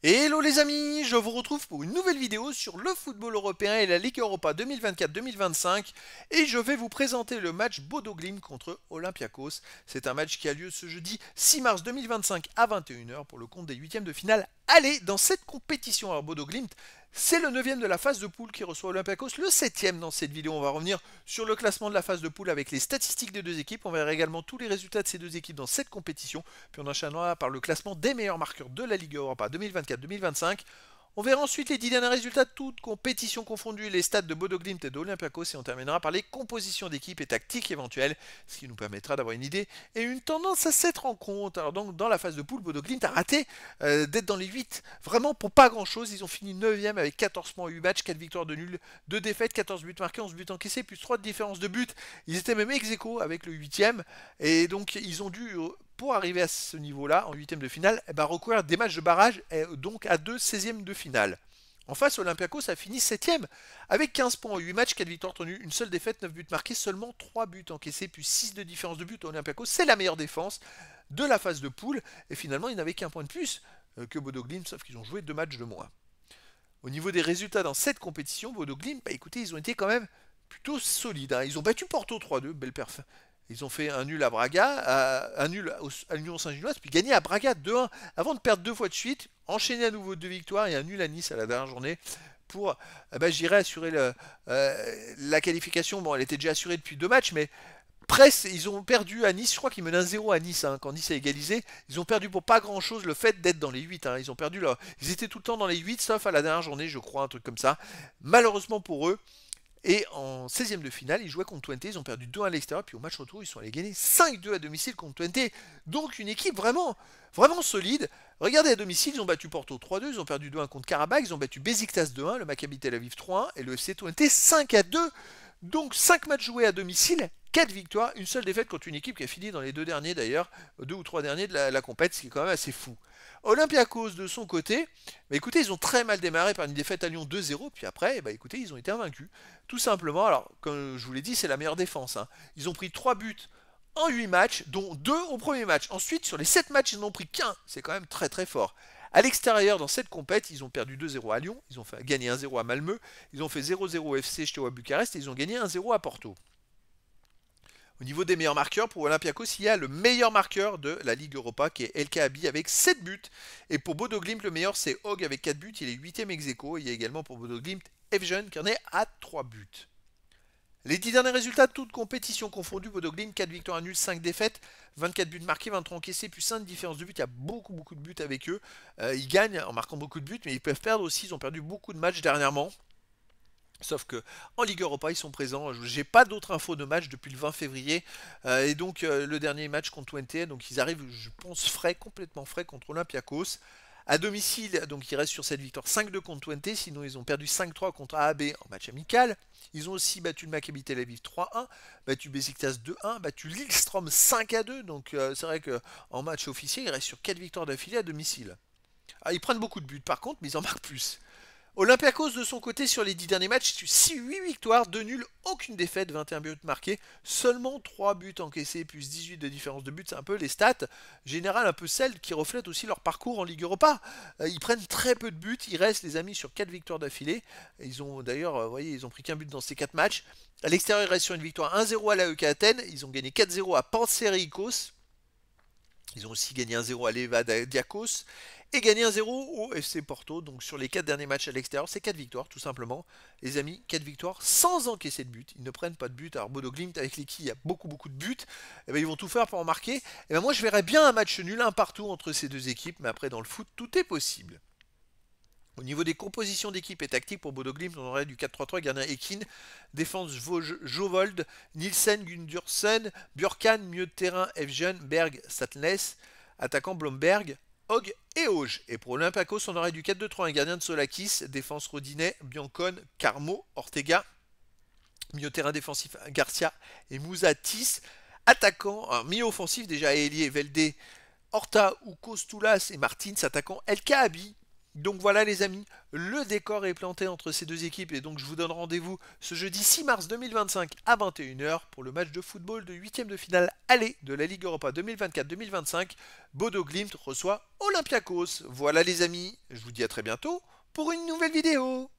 Hello les amis, je vous retrouve pour une nouvelle vidéo sur le football européen et la Ligue Europa 2024-2025 et je vais vous présenter le match Bodo Glimt contre Olympiakos. C'est un match qui a lieu ce jeudi 6 mars 2025 à 21h pour le compte des huitièmes de finale. Allez, dans cette compétition, alors Bodo Glimt, c'est le 9e de la phase de poule qui reçoit Olympiakos, le 7e dans cette vidéo. On va revenir sur le classement de la phase de poule avec les statistiques des deux équipes. On verra également tous les résultats de ces deux équipes dans cette compétition. Puis on enchaînera par le classement des meilleurs marqueurs de la Ligue Europa 2024-2025. On verra ensuite les 10 derniers résultats, toutes compétitions confondues, les stats de Bodo Glimt et d'Olympiakos, et on terminera par les compositions d'équipes et tactiques éventuelles, ce qui nous permettra d'avoir une idée et une tendance à cette rencontre. Alors donc dans la phase de poule, Bodo Glimt a raté d'être dans les 8, vraiment pour pas grand chose. Ils ont fini 9e avec 14 points, 8 matchs, 4 victoires de nul, 2 défaites, 14 buts marqués, 11 buts encaissés, plus 3 de différence de but. Ils étaient même ex-aequo avec le 8e, et donc ils ont dû pour arriver à ce niveau-là, en huitième de finale, recourir des matchs de barrage, donc à 2 16e de finale. En face, Olympiakos a fini 7e avec 15 points, 8 matchs, 4 victoires tenues, une seule défaite, 9 buts marqués, seulement 3 buts encaissés, puis 6 de différence de but. Olympiakos, c'est la meilleure défense de la phase de poule, et finalement, ils n'avaient qu'un point de plus que Bodo Glimt, sauf qu'ils ont joué 2 matchs de moins. Au niveau des résultats dans cette compétition, Bodo Glimt, écoutez, ils ont été quand même plutôt solides. Ils ont battu Porto 3-2, belle perf. Ils ont fait un nul à Braga, un nul à l'Union Saint-Gilloise, puis gagné à Braga 2-1, avant de perdre 2 fois de suite, enchaîner à nouveau 2 victoires et un nul à Nice à la dernière journée pour, j'irais assurer la qualification. Bon, elle était déjà assurée depuis 2 matchs, mais presque, ils ont perdu à Nice, je crois qu'ils menaient 1-0 à Nice, quand Nice a égalisé. Ils ont perdu pour pas grand chose le fait d'être dans les 8. Ils ont perdu ils étaient tout le temps dans les 8, sauf à la dernière journée, je crois, un truc comme ça. Malheureusement pour eux. Et en 16e de finale, ils jouaient contre Twente, ils ont perdu 2-1 à l'extérieur, puis au match retour, ils sont allés gagner 5-2 à domicile contre Twente. Donc une équipe vraiment, vraiment solide. Regardez à domicile, ils ont battu Porto 3-2, ils ont perdu 2-1 contre Karabakh, ils ont battu Besiktas 2-1, le Maccabi Tel Aviv 3-1 et le FC Twente 5-2. Donc 5 matchs joués à domicile, 4 victoires, une seule défaite contre une équipe qui a fini dans les 2 derniers d'ailleurs, 2 ou 3 derniers de la compète, ce qui est quand même assez fou. Olympiakos de son côté, écoutez, ils ont très mal démarré par une défaite à Lyon 2-0, puis après, écoutez, ils ont été invaincus. Tout simplement, alors, comme je vous l'ai dit, c'est la meilleure défense. Ils ont pris 3 buts en 8 matchs, dont 2 au premier match. Ensuite, sur les 7 matchs, ils n'ont pris qu'un. C'est quand même très très fort. À l'extérieur, dans cette compète, ils ont perdu 2-0 à Lyon, ils ont gagné 1-0 à Malmö, ils ont fait 0-0 au FC Steaua Bucarest et ils ont gagné 1-0 à Porto. Au niveau des meilleurs marqueurs, pour Olympiakos, il y a le meilleur marqueur de la Ligue Europa qui est El Kaabi avec 7 buts. Et pour Bodo Glimt, le meilleur c'est Hogg avec 4 buts, il est 8e ex-aequo. Il y a également pour Bodo Glimt Evgen qui en est à 3 buts. Les 10 derniers résultats, toutes compétitions confondues, Bodo Glimt 4 victoires à nul, 5 défaites, 24 buts marqués, 23 encaissés, plus 5 différences de buts. Il y a beaucoup de buts avec eux. Ils gagnent en marquant beaucoup de buts, mais ils peuvent perdre aussi. Ils ont perdu beaucoup de matchs dernièrement. Sauf que en Ligue Europa, ils sont présents. J'ai pas d'autres infos de match depuis le 20 février. Et donc, le dernier match contre Twente. Donc, ils arrivent, je pense, frais, complètement frais contre Olympiakos. À domicile, donc ils restent sur cette victoire 5-2 contre Twente. Sinon, ils ont perdu 5-3 contre AAB en match amical. Ils ont aussi battu le Maccabi Tel Aviv 3-1, battu Besiktas 2-1, battu Lillestrøm 5-2. Donc, c'est vrai qu'en match officiel, ils restent sur 4 victoires d'affilée à domicile. Ah, ils prennent beaucoup de buts par contre, mais ils en marquent plus. Olympiakos de son côté sur les 10 derniers matchs, 8 victoires, 2 nuls, aucune défaite, 21 buts marqués, seulement 3 buts encaissés, plus 18 de différence de buts, c'est un peu les stats générales, un peu celles qui reflètent aussi leur parcours en Ligue Europa. Ils prennent très peu de buts, ils restent les amis sur 4 victoires d'affilée. Ils ont d'ailleurs, vous voyez, ils ont pris qu'un but dans ces 4 matchs. À l'extérieur, ils restent sur une victoire 1-0 à l'AEK Athènes, ils ont gagné 4-0 à Pantserikos. Ils ont aussi gagné 1-0 à Levadiakos et gagné 1-0 au FC Porto. Donc sur les 4 derniers matchs à l'extérieur, c'est 4 victoires tout simplement. Les amis, 4 victoires sans encaisser de but. Ils ne prennent pas de but. Alors Bodo Glimt avec qui il y a beaucoup de buts, ils vont tout faire pour en marquer. Moi je verrais bien un match nul, un partout entre ces deux équipes. Mais après dans le foot, tout est possible. Au niveau des compositions d'équipe et tactique pour Bodo Glimt, on aurait du 4-3-3, gardien Ekin, défense Jovold, Nielsen, Gundersen, Björkan, milieu de terrain Evgen, Berg, Satnes, attaquant Blomberg, Hogg et Auge. Et pour Olympiakos, on aurait du 4-2-3, un gardien de Solakis, défense Rodinet, Biancon, Carmo, Ortega, milieu de terrain défensif Garcia et Mouzatis, attaquant, milieu offensif déjà Elie, Velde, Horta ou Kostulas et Martins, attaquant El Kaabi, Donc voilà les amis, le décor est planté entre ces deux équipes et donc je vous donne rendez-vous ce jeudi 6 mars 2025 à 21h pour le match de football de huitième de finale aller de la Ligue Europa 2024-2025. Bodo Glimt reçoit Olympiakos. Voilà les amis, je vous dis à très bientôt pour une nouvelle vidéo.